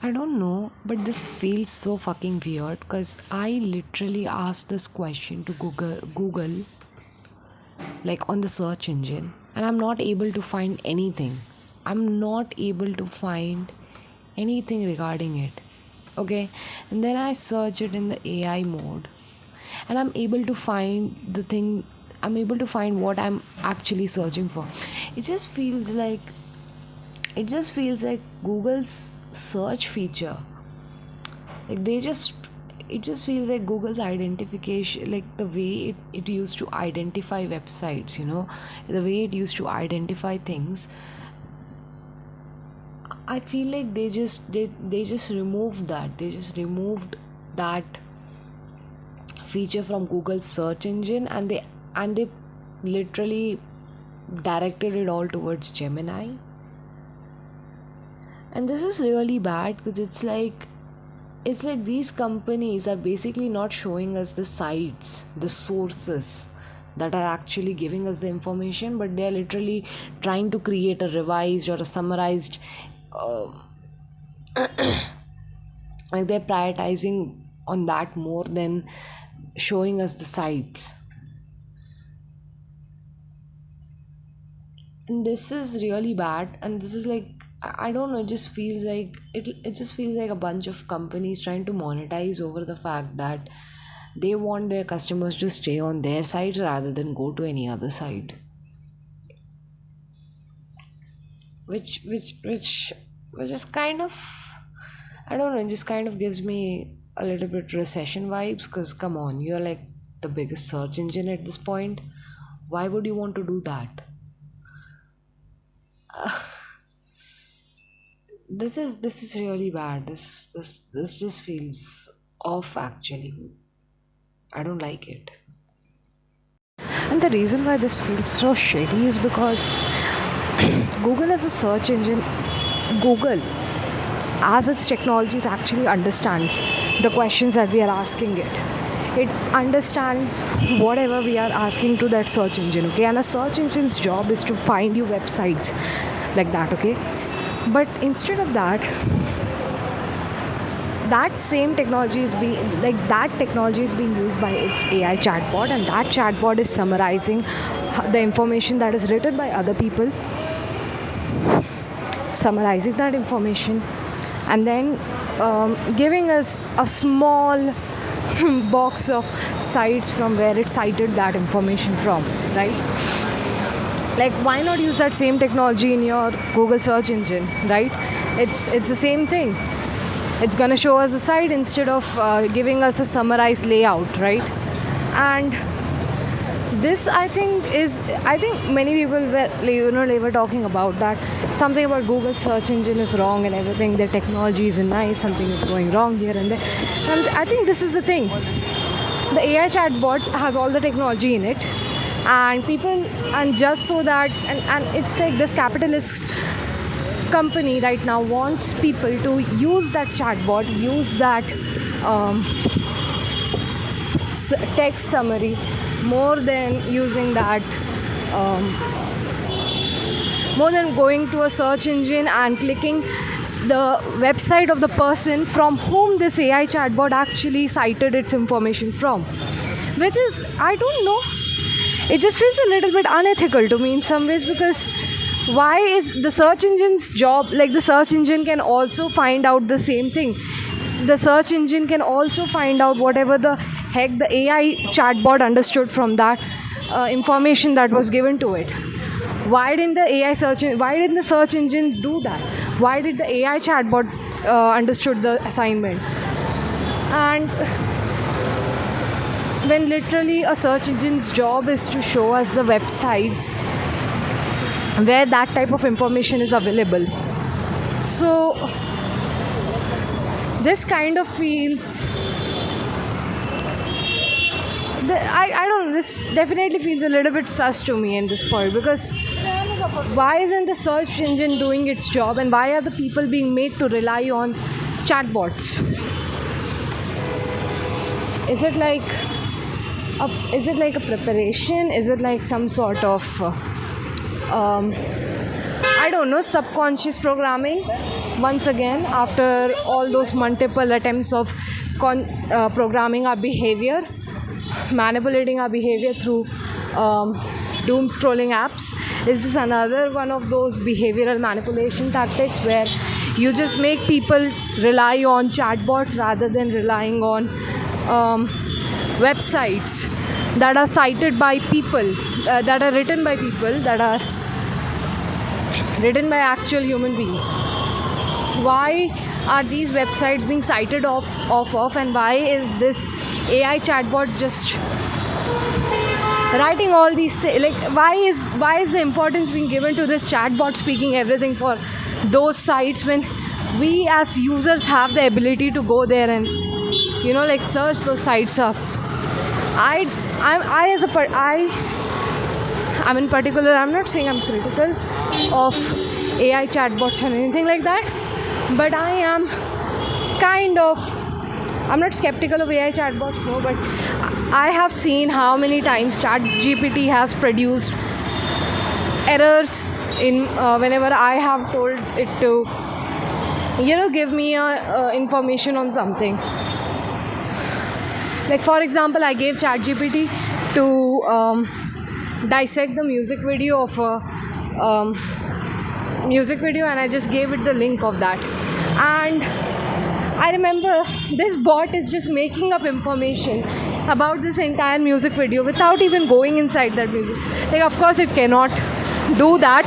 I don't know, but this feels so fucking weird because I literally asked this question to Google, like on the search engine, and I'm not able to find anything. I'm not able to find anything regarding it. Okay, and then I search it in the AI mode, and I'm able to find the thing. I'm able to find what I'm actually searching for. It just feels like it just feels like Google's search feature, like they just it just feels like Google's identification, like the way it used to identify websites, the way it used to identify things. I feel like they just removed that. They just removed that feature from Google's search engine, and they literally directed it all towards Gemini. And this is really bad because it's like these companies are basically not showing us the sites, the sources that are actually giving us the information, but they are literally trying to create a revised or a summarized, uh, like they're prioritizing on that more than showing us the sites. And this is really bad, and this is like, I don't know, it just feels like it just feels like a bunch of companies trying to monetize over the fact that they want their customers to stay on their site rather than go to any other site, which is kind of, I don't know, it just kind of gives me a little bit recession vibes, because come on, you're like the biggest search engine at this point. Why would you want to do that? This is really bad. This just feels off actually. I don't like it. And the reason why this feels so shitty is because Google as a search engine, Google as its technologies actually understands the questions that we are asking it. It understands whatever we are asking to that search engine, okay? And a search engine's job is to find you websites like that, okay? But instead of that, that same technology is being like that technology is being used by its AI chatbot, and that chatbot is summarizing the information that is written by other people, summarizing that information, and then giving us a small box of sites from where it cited that information from, right? Like, why not use that same technology in your Google search engine, right? It's the same thing. It's going to show us a site instead of giving us a summarized layout, right? And this, I think many people were, they were talking about that something about Google search engine is wrong and everything, their technology isn't nice, something is going wrong here and there. And I think this is the thing, the AI chatbot has all the technology in it, and people, and just so that, and it's like this capitalist company right now wants people to use that chatbot, use that um, text summary, more than using that, um, more than going to a search engine and clicking the website of the person from whom this AI chatbot actually cited its information from, which is, I don't know, it just feels a little bit unethical to me in some ways, because why is the search engine's job, like the search engine can also find out the same thing, the search engine can also find out whatever the heck the AI chatbot understood from that information that was given to it. Why didn't the search engine do that? Why did the AI chatbot understood the assignment? And when literally a search engine's job is to show us the websites where that type of information is available. So this kind of feels, I don't know, this definitely feels a little bit sus to me in this point, because why isn't the search engine doing its job, and why are the people being made to rely on chatbots? Is it like a preparation? Is it like some sort of I I don't know, subconscious programming. Once again, after all those multiple attempts of programming our behavior, manipulating our behavior through doom scrolling apps, is this another one of those behavioral manipulation tactics where you just make people rely on chatbots rather than relying on websites that are cited by people, that are written by people, that are written by actual human beings. Why are these websites being cited off, and why is this AI chatbot just writing all these things? Like, why is the importance being given to this chatbot speaking everything for those sites when we as users have the ability to go there and like search those sites up? I'm in particular, I'm not saying I'm critical of AI chatbots or anything like that, but I am I'm not skeptical of AI chatbots, no, but I have seen how many times ChatGPT has produced errors in whenever I have told it to give me information on something. Like, for example, I gave ChatGPT to dissect the music video of a music video, and I just gave it the link of that. And I remember this bot is just making up information about this entire music video without even going inside that music. Like, of course, it cannot do that,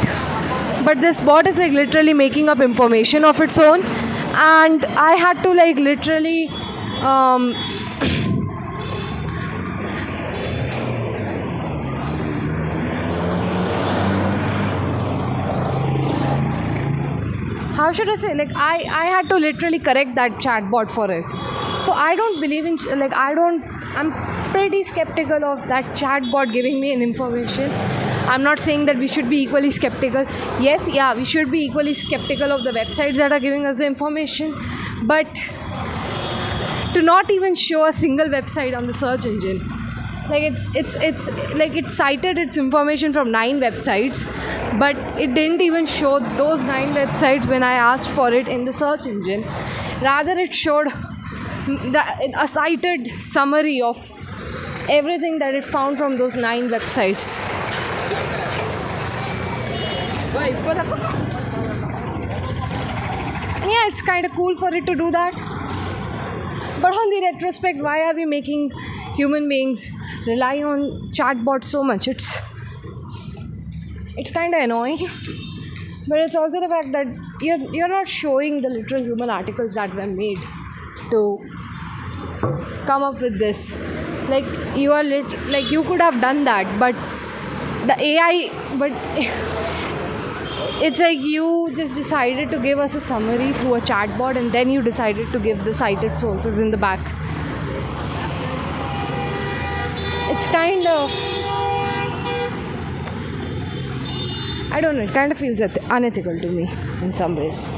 but this bot is like literally making up information of its own, and I had to like literally how should I say, like I had to literally correct that chatbot for it. So I don't believe in I'm pretty skeptical of that chatbot giving me an information. I'm not saying that we should be equally skeptical. Yes, yeah, we should be equally skeptical of the websites that are giving us the information, but to not even show a single website on the search engine, like it's like it cited its information from 9 websites, but it didn't even show those 9 websites when I asked for it in the search engine. Rather, it showed a cited summary of everything that it found from those 9 websites. Yeah, it's kind of cool for it to do that, but on the retrospect, why are we making human beings rely on chatbots so much? It's kind of annoying, but it's also the fact that you're not showing the literal human articles that were made to come up with this. Like, you are like you could have done that, but the AI, but it's like you just decided to give us a summary through a chatbot, and then you decided to give the cited sources in the back. It's kind of, I don't know, it kind of feels unethical to me in some ways.